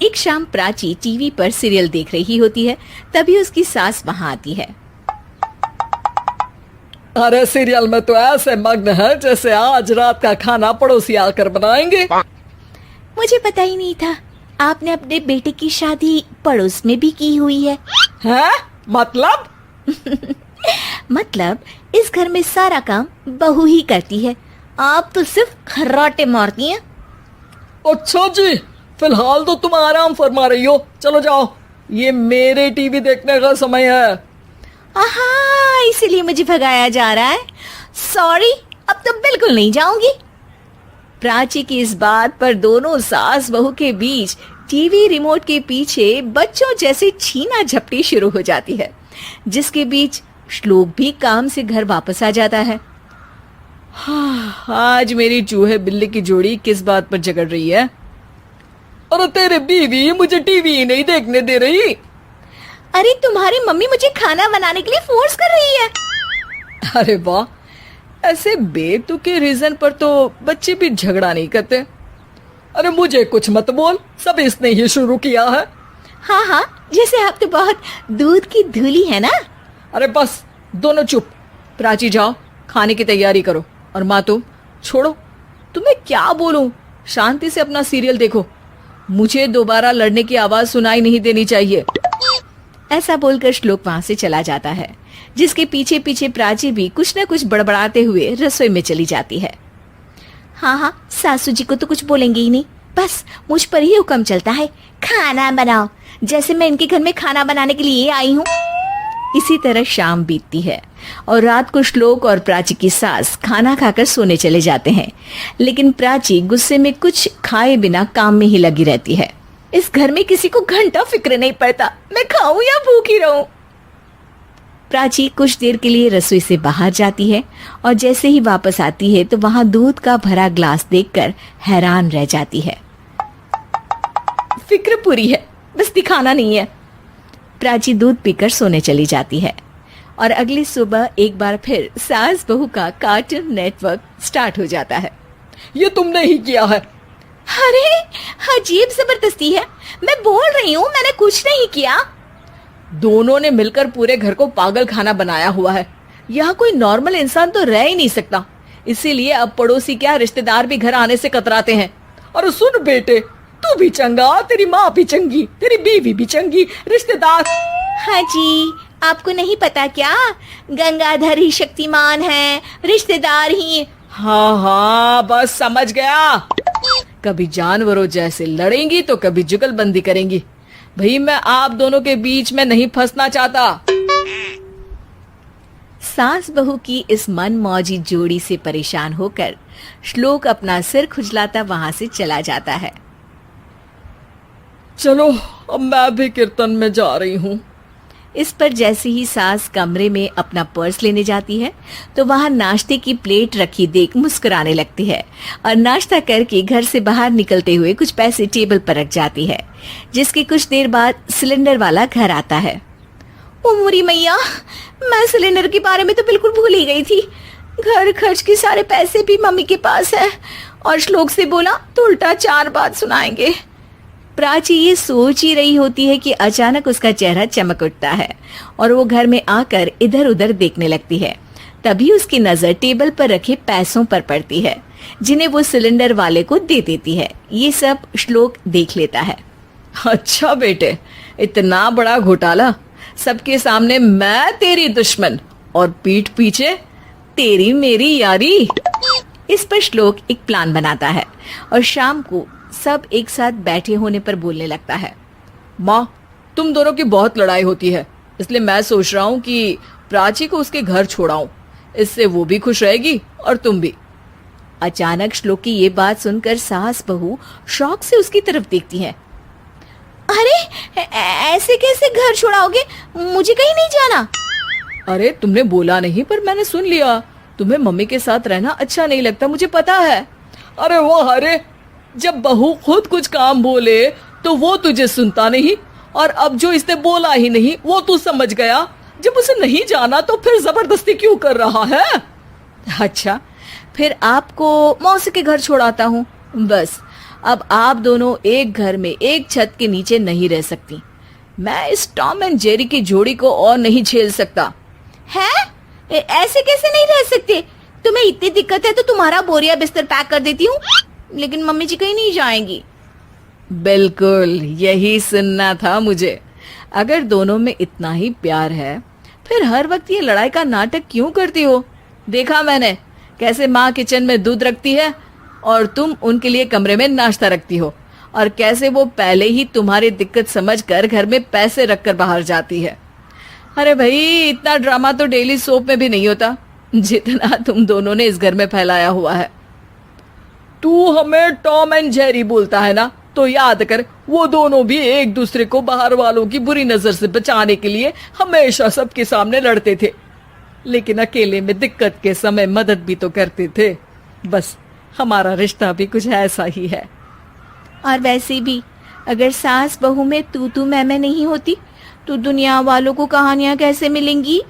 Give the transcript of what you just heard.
एक शाम प्राची टीवी पर सीरियल देख रही होती है। तभी उसकी सास वहां आती है। अरे सीरियल में तो ऐसे मग्न है जैसे आज रात का खाना पड़ोसी आकर बनाएंगे। मुझे पता ही नहीं था आपने अपने बेटे की शादी पड़ोस में भी की हुई है। हैं? मतलब? मतलब इस घर में सारा काम बहू ही करती है, आप तो सिर्फ खर्राटे मारती हैं। अच्छा जी, फिलहाल तो तुम आराम फरमा रही हो, चलो जाओ, ये मेरे टीवी देखने का समय है। आहा, इसीलिए मुझे भगाया जा रहा है। सॉरी, अब तो बिल्कुल नहीं जाऊंगी। प्राची की इस बात पर दोनों सास बहू के बीच टीवी रिमोट के पीछे बच्चों जैसे छीना झपटी शुरू हो जाती है, जिसके बीच श्लोक भी काम से घर वापस आ जाता है। हाँ, आज मेरी चूहे बिल्ली की जोड़ी किस बात पर झगड़ रही है? अरे तेरे बीवी मुझे टीवी ही नहीं देखने दे रही। अरे तुम्हारी मम्मी मुझे खाना बनाने के लिए फोर्स कर रही है। अरे वाह, ऐसे बेतुके रीजन पर तो बच्चे भी झगड़ा नहीं करते। अरे मुझे कुछ मत बोल, सब इसने ही शुरू किया है। हाँ हाँ, जैसे आप तो बहुत दूध की धूली है ना। अरे बस, दोनों चुप। प्राची जाओ, खाने की तैयारी करो। और माँ तुम छोड़ो, तुम्हें क्या बोलूं, शांति से अपना सीरियल देखो, मुझे दोबारा लड़ने की आवाज सुनाई नहीं देनी चाहिए। ऐसा बोलकर श्लोक वहां से चला जाता है, जिसके पीछे पीछे प्राची भी कुछ न कुछ बड़बड़ाते हुए रसोई में चली जाती है। हाँ हाँ, सासू जी को तो कुछ बोलेंगे ही नहीं, बस मुझ पर ही हुक्म चलता है, खाना बनाओ, जैसे मैं इनके घर में खाना बनाने के लिए आई हूँ। इसी तरह शाम बीतती है और रात को श्लोक और प्राची की सास खाना खाकर सोने चले जाते हैं, लेकिन प्राची गुस्से में कुछ खाए बिना काम में ही लगी रहती है। इस घर में किसी को घंटा फिक्र नहीं पड़ता, मैं खाऊं या भूखी रहूं। प्राची कुछ देर के लिए रसोई से बाहर जाती है और जैसे ही वापस आती है तो वहां दूध का भरा ग्लास देखकर हैरान रह जाती है। फिक्र पूरी है, बस दिखाना नहीं है। प्राची दूध पीकर सोने चली जाती है और अगली सुबह एक बार फिर सास बहू का कार्टून नेटवर्क स्टार्ट हो जाता है। ये तुमने ही किया है। अरे अजीब जबरदस्ती है, मैं बोल रही हूँ मैंने कुछ नहीं किया। दोनों ने मिलकर पूरे घर को पागल खाना बनाया हुआ है। यहाँ कोई नॉर्मल इंसान तो रह ही नहीं सकता, इसीलिए अब पड़ोसी क्या रिश्तेदार भी घर आने से कतराते हैं। और सुन बेटे, तू भी चंगा, तेरी माँ भी चंगी, तेरी बीवी भी चंगी, रिश्तेदार। हाँ जी, आपको नहीं पता क्या, गंगाधर ही शक्तिमान है, रिश्तेदार ही। हाँ हाँ, बस समझ गया। कभी जानवरों जैसे लड़ेंगी तो कभी जुगलबंदी करेंगी। भाई मैं आप दोनों के बीच में नहीं फंसना चाहता। सास बहू की इस मन मौजी जोड़ी से परेशान होकर श्लोक अपना सिर खुजलाता वहां से चला जाता है। चलो अब मैं भी कीर्तन में जा रही हूँ। इस पर जैसे ही सास कमरे में अपना पर्स लेने जाती है तो वहां नाश्ते की प्लेट रखी देख मुस्कुराने लगती है और नाश्ता करके घर से बाहर निकलते हुए कुछ पैसे टेबल पर रख जाती है, जिसके कुछ देर बाद सिलेंडर वाला घर आता है। ओ मोरी मैया, मैं सिलेंडर के बारे में तो बिल्कुल भूल ही गई थी। घर खर्च के सारे पैसे भी मम्मी के पास है और श्लोक से बोला तो उल्टा 4 बात सुनाएंगे। प्राची ये सोच ही रही होती है कि अचानक उसका चेहरा चमक उठता है और वो घर में आकर इधर उधर देखने लगती है। तभी उसकी नजर टेबल पर रखे पैसों पर पड़ती है, जिन्हें वो सिलेंडर वाले को दे देती है। ये सब श्लोक देख लेता है। अच्छा बेटे, इतना बड़ा घोटाला, सबके सामने मैं तेरी दुश्मन और पीठ पीछे तेरी मेरी यारी। इस पर श्लोक एक प्लान बनाता है और शाम को सब एक साथ बैठे होने पर बोलने लगता है। माँ, तुम दोनों की बहुत लड़ाई होती है, इसलिए मैं सोच रहा हूँ कि प्राची को उसके घर छोड़ाऊं, इससे वो भी खुश रहेगी और तुम भी। अचानक श्लोक की ये बात सुनकर सास बहू शौक से उसकी तरफ देखती हैं। अरे ऐसे कैसे घर छोड़ाओगे, मुझे कहीं नहीं जाना। अरे तुमने बोला नहीं पर मैंने सुन लिया, तुम्हें मम्मी के साथ रहना अच्छा नहीं लगता, मुझे पता है। अरे वाह, अरे जब बहू खुद कुछ काम बोले तो वो तुझे सुनता नहीं, और अब जो इसने बोला ही नहीं वो तू समझ गया। जब उसे नहीं जाना तो फिर जबरदस्ती क्यों कर रहा है? अच्छा, फिर आपको मौसी के घर छोड़ाता हूँ, बस अब आप दोनों एक घर में एक छत के नीचे नहीं रह सकती। मैं इस टॉम एंड जेरी की जोड़ी को और नहीं झेल सकता। है? ऐसे कैसे नहीं रह सकते? तुम्हें इतनी दिक्कत है तो तुम्हारा बोरिया बिस्तर पैक कर देती हूँ, लेकिन मम्मी जी कहीं नहीं जाएंगी। बिल्कुल यही सुनना था मुझे। अगर दोनों में इतना ही प्यार है फिर हर वक्त ये लड़ाई का नाटक क्यों करती हो? देखा मैंने कैसे माँ किचन में दूध रखती है और तुम उनके लिए कमरे में नाश्ता रखती हो, और कैसे वो पहले ही तुम्हारी दिक्कत समझकर घर में पैसे रखकर बाहर जाती है। अरे भाई, इतना ड्रामा तो डेली सोप में भी नहीं होता जितना तुम दोनों ने इस घर में फैलाया हुआ है। तू हमें टॉम एंड जेरी बोलता है ना, तो याद कर वो दोनों भी एक दूसरे को बाहर वालों की बुरी नजर से बचाने के लिए हमेशा सबके सामने लड़ते थे, लेकिन अकेले में दिक्कत के समय मदद भी तो करते थे। बस हमारा रिश्ता भी कुछ ऐसा ही है। और वैसे भी अगर सास बहू में तू मैं नहीं होती तो दुनिया वालों को कहानियां कैसे मिलेंगी?